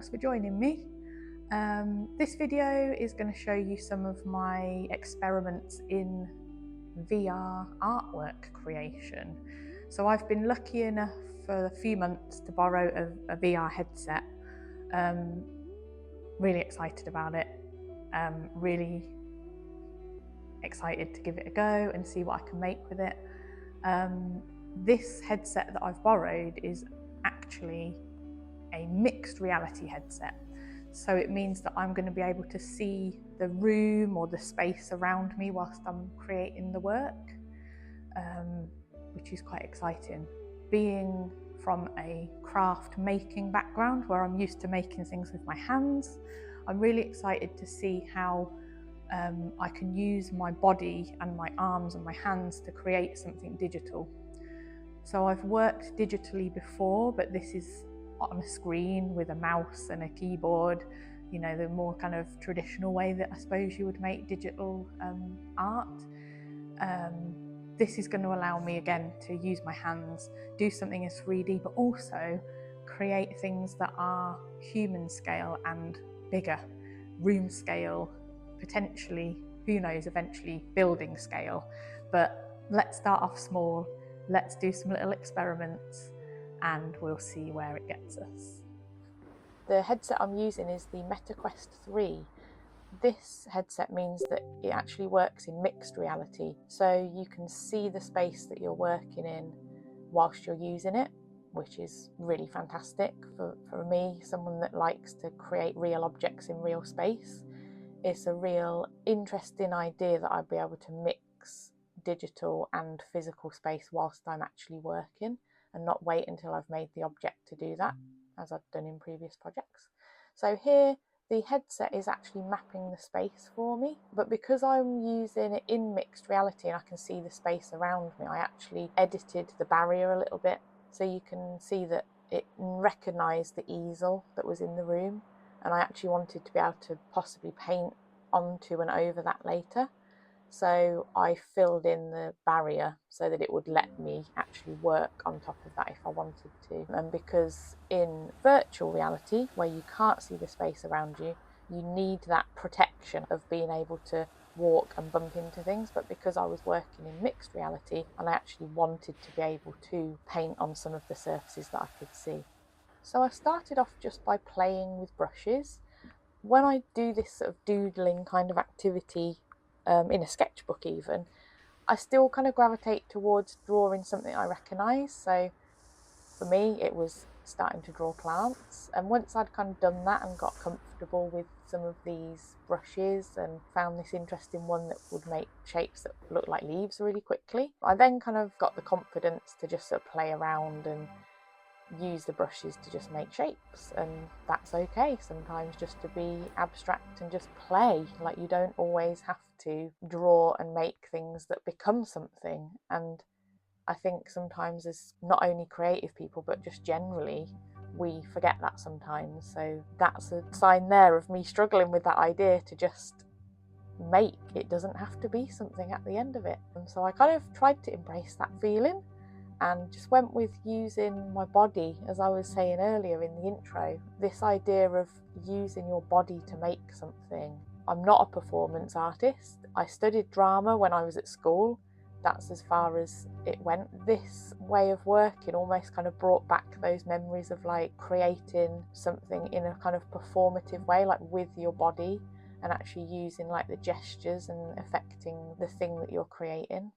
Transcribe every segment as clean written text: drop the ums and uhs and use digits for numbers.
thanks for joining me. This video is going to show you some of my experiments in VR artwork creation. So I've been lucky enough for a few months to borrow a VR headset. Really excited about it. Really excited to give it a go and see what I can make with it. This headset that I've borrowed is actually a mixed reality headset. So it means that I'm going to be able to see the room or the space around me whilst I'm creating the work, which is quite exciting. Being from a craft making background where I'm used to making things with my hands, I'm really excited to see how I can use my body and my arms and my hands to create something digital. So I've worked digitally before, but this is on a screen with a mouse and a keyboard, you know, the more kind of traditional way that I suppose you would make digital art. This is going to allow me again to use my hands, do something as 3D, but also create things that are human scale and bigger, room scale, potentially, who knows, eventually building scale. But let's start off small, let's do some little experiments and we'll see where it gets us. The headset I'm using is the Quest 3. This headset means that it actually works in mixed reality, so you can see the space that you're working in whilst you're using it, which is really fantastic for me, someone that likes to create real objects in real space. It's a real interesting idea that I'd be able to mix digital and physical space whilst I'm actually working and not wait until I've made the object to do that, as I've done in previous projects. So here the headset is actually mapping the space for me, but because I'm using it in mixed reality and I can see the space around me, I actually edited the barrier a little bit, so you can see that it recognised the easel that was in the room, and I actually wanted to be able to possibly paint onto and over that later. So I filled in the barrier so that it would let me actually work on top of that if I wanted to. And because in virtual reality, where you can't see the space around you, you need that protection of being able to walk and bump into things. But because I was working in mixed reality, and I actually wanted to be able to paint on some of the surfaces that I could see. So I started off just by playing with brushes. When I do this sort of doodling kind of activity, in a sketchbook even, I still kind of gravitate towards drawing something I recognise. So for me it was starting to draw plants, and once I'd kind of done that and got comfortable with some of these brushes and found this interesting one that would make shapes that look like leaves really quickly, I then kind of got the confidence to just sort of play around and use the brushes to just make shapes. And that's okay sometimes, just to be abstract and just play. Like, you don't always have to draw and make things that become something. And I think sometimes as not only creative people but just generally, we forget that sometimes. So that's a sign there of me struggling with that idea to just make. It doesn't have to be something at the end of it. And so I kind of tried to embrace that feeling and just went with using my body, as I was saying earlier in the intro, this idea of using your body to make something. I'm not a performance artist. I studied drama when I was at school. That's as far as it went. This way of working almost kind of brought back those memories of like creating something in a kind of performative way, like with your body, and actually using like the gestures and affecting the thing that you're creating.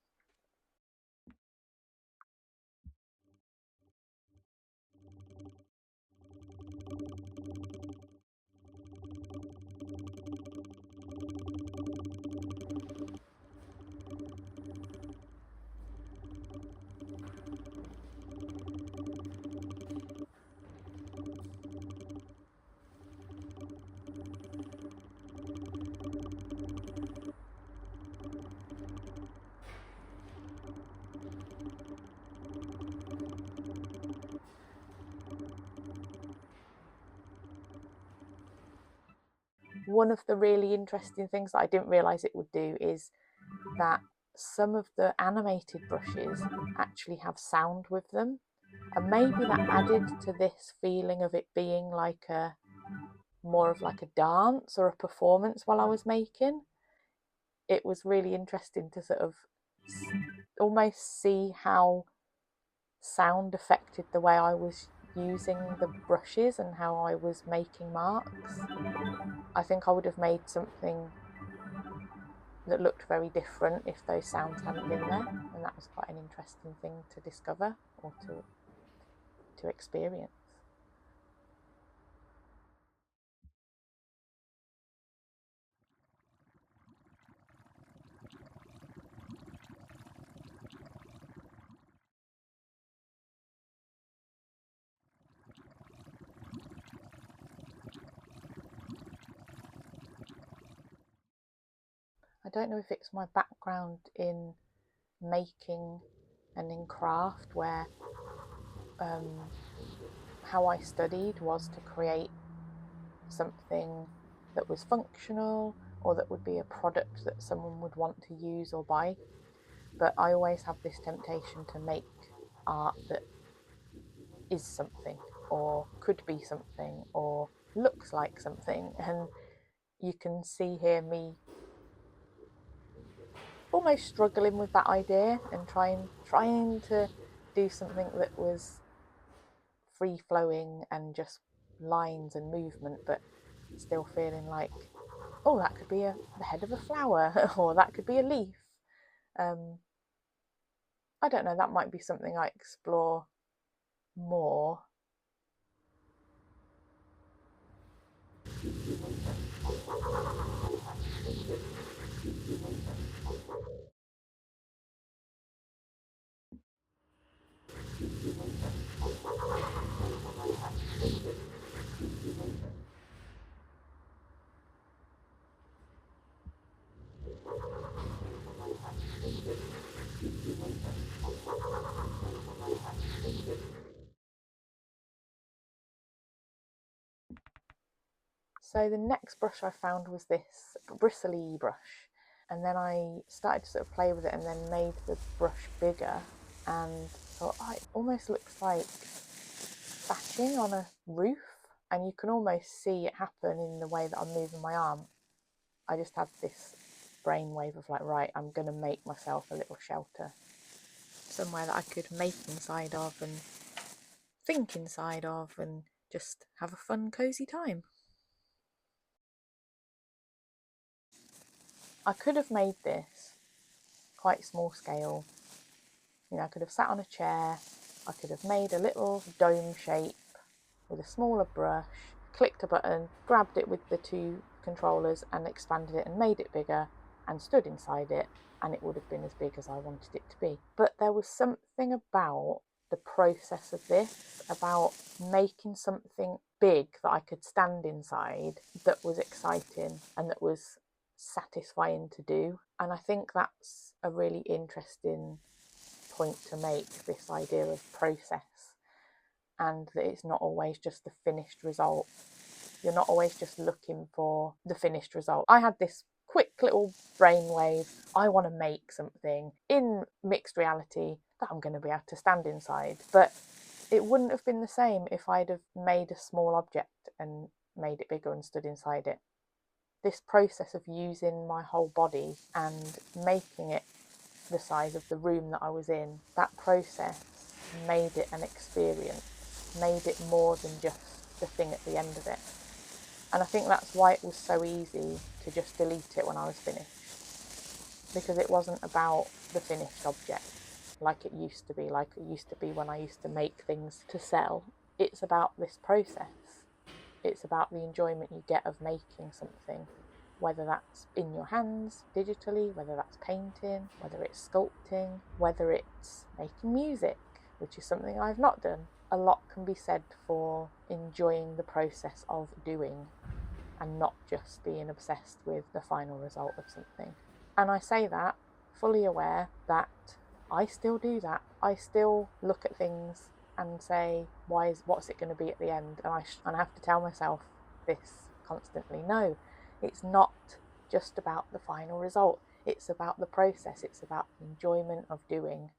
One of the really interesting things that I didn't realise it would do is that some of the animated brushes actually have sound with them, and maybe that added to this feeling of it being like a more of like a dance or a performance while I was making. It was really interesting to sort of almost see how sound affected the way I was using the brushes and how I was making marks. I think I would have made something that looked very different if those sounds hadn't been there, and that was quite an interesting thing to discover or to experience. I don't know if it's my background in making and in craft where how I studied was to create something that was functional or that would be a product that someone would want to use or buy. But I always have this temptation to make art that is something or could be something or looks like something. And you can see here me almost struggling with that idea and trying to do something that was free flowing and just lines and movement, but still feeling like, oh, that could be the head of a flower or that could be a leaf. I don't know, that might be something I explore more. So the next brush I found was this bristly brush, and then I started to sort of play with it and then made the brush bigger and thought, oh, it almost looks like thatching on a roof, and you can almost see it happen in the way that I'm moving my arm. I just had this brainwave of like, right, I'm going to make myself a little shelter, somewhere that I could make inside of and think inside of and just have a fun, cosy time. I could have made this quite small scale. You know, I could have sat on a chair, I could have made a little dome shape with a smaller brush, clicked a button, grabbed it with the two controllers and expanded it and made it bigger and stood inside it, and it would have been as big as I wanted it to be. But there was something about the process of this, about making something big that I could stand inside, that was exciting and that was satisfying to do. And I think that's a really interesting point to make, this idea of process, and that it's not always just the finished result. You're not always just looking for the finished result. I had this quick little brainwave, I want to make something in mixed reality that I'm going to be able to stand inside. But it wouldn't have been the same if I'd have made a small object and made it bigger and stood inside it. This process of using my whole body and making it the size of the room that I was in, that process made it an experience, made it more than just the thing at the end of it. And I think that's why it was so easy to just delete it when I was finished, because it wasn't about the finished object like it used to be when I used to make things to sell. It's about this process. It's about the enjoyment you get of making something, whether that's in your hands digitally, whether that's painting, whether it's sculpting, whether it's making music, which is something I've not done. A lot can be said for enjoying the process of doing and not just being obsessed with the final result of something. And I say that fully aware that I still do that. I still look at things and say, what's it going to be at the end? And I have to tell myself this constantly. No, it's not just about the final result. It's about the process. It's about the enjoyment of doing.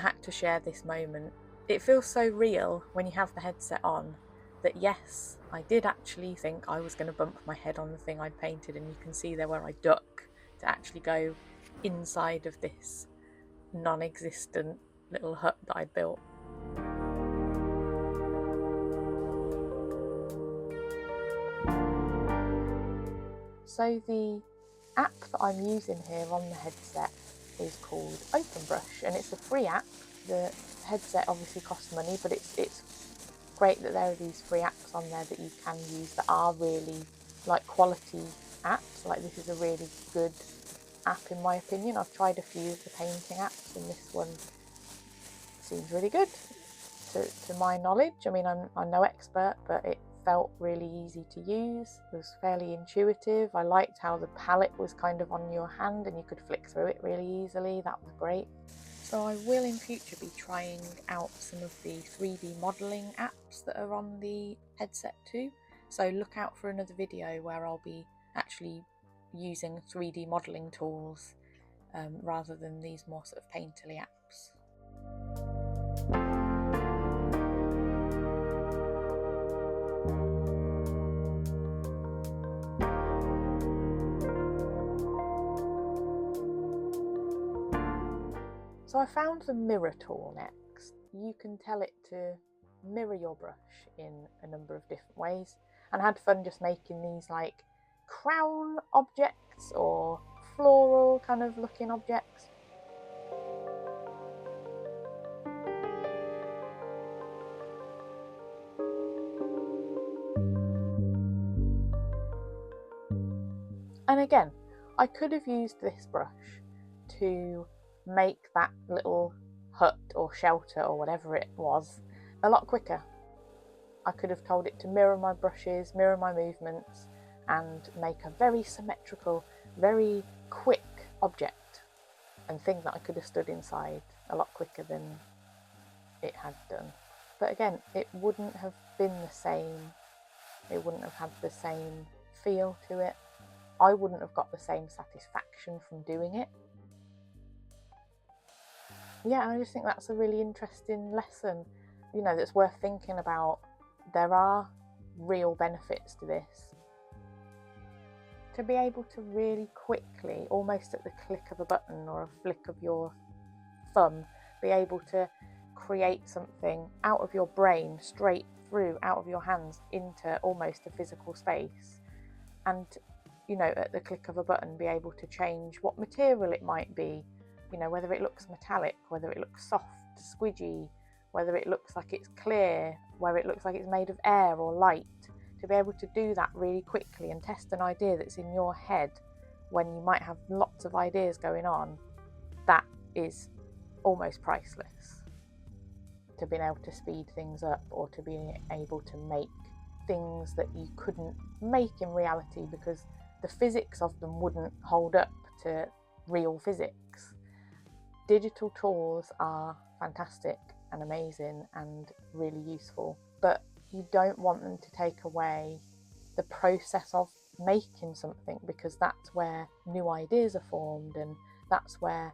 had to share this moment. It feels so real when you have the headset on that yes, I did actually think I was going to bump my head on the thing I'd painted, and you can see there where I duck to actually go inside of this non-existent little hut that I'd built. So the app that I'm using here on the headset is called OpenBrush, and it's a free app. The headset obviously costs money, but it's great that there are these free apps on there that you can use that are really like quality apps. Like, this is a really good app in my opinion. I've tried a few of the painting apps, and this one seems really good to my knowledge. I mean, I'm no expert, but it felt really easy to use. It was fairly intuitive. I liked how the palette was kind of on your hand and you could flick through it really easily. That was great. So I will in future be trying out some of the 3D modelling apps that are on the headset too. So look out for another video where I'll be actually using 3D modelling tools rather than these more sort of painterly apps. So I found the mirror tool next. You can tell it to mirror your brush in a number of different ways, and I had fun just making these like crown objects or floral kind of looking objects. And again, I could have used this brush to make that little hut or shelter or whatever it was a lot quicker. I could have told it to mirror my brushes, mirror my movements, and make a very symmetrical, very quick object and thing that I could have stood inside a lot quicker than it had done. But again, it wouldn't have been the same. It wouldn't have had the same feel to it. I wouldn't have got the same satisfaction from doing it. Yeah, and I just think that's a really interesting lesson, you know, that's worth thinking about. There are real benefits to this. To be able to really quickly, almost at the click of a button or a flick of your thumb, be able to create something out of your brain, straight through, out of your hands, into almost a physical space. And, you know, at the click of a button, be able to change what material it might be. You know, whether it looks metallic, whether it looks soft, squidgy, whether it looks like it's clear, whether it looks like it's made of air or light. To be able to do that really quickly and test an idea that's in your head when you might have lots of ideas going on, that is almost priceless. To being able to speed things up, or to being able to make things that you couldn't make in reality because the physics of them wouldn't hold up to real physics. Digital tools are fantastic and amazing and really useful, but you don't want them to take away the process of making something, because that's where new ideas are formed, and that's where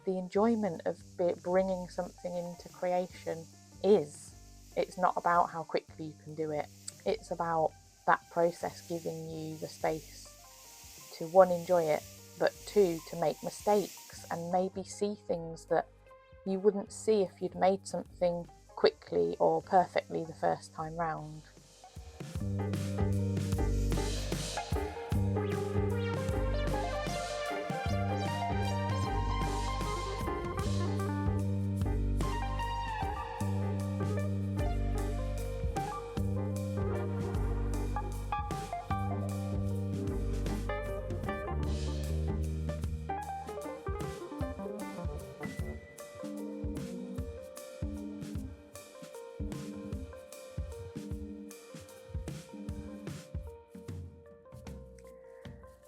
the enjoyment of bringing something into creation is. It's not about how quickly you can do it. It's about that process giving you the space to, one, enjoy it, but two, to make mistakes and maybe see things that you wouldn't see if you'd made something quickly or perfectly the first time round.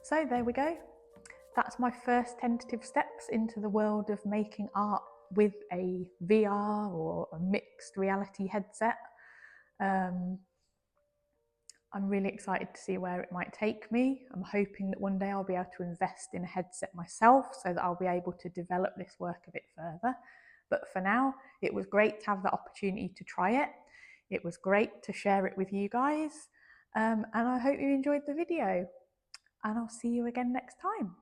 So there we go. That's my first tentative steps into the world of making art with a VR or a mixed reality headset. I'm really excited to see where it might take me. I'm hoping that one day I'll be able to invest in a headset myself so that I'll be able to develop this work a bit further. But for now, it was great to have the opportunity to try it. It was great to share it with you guys. And I hope you enjoyed the video. And I'll see you again next time.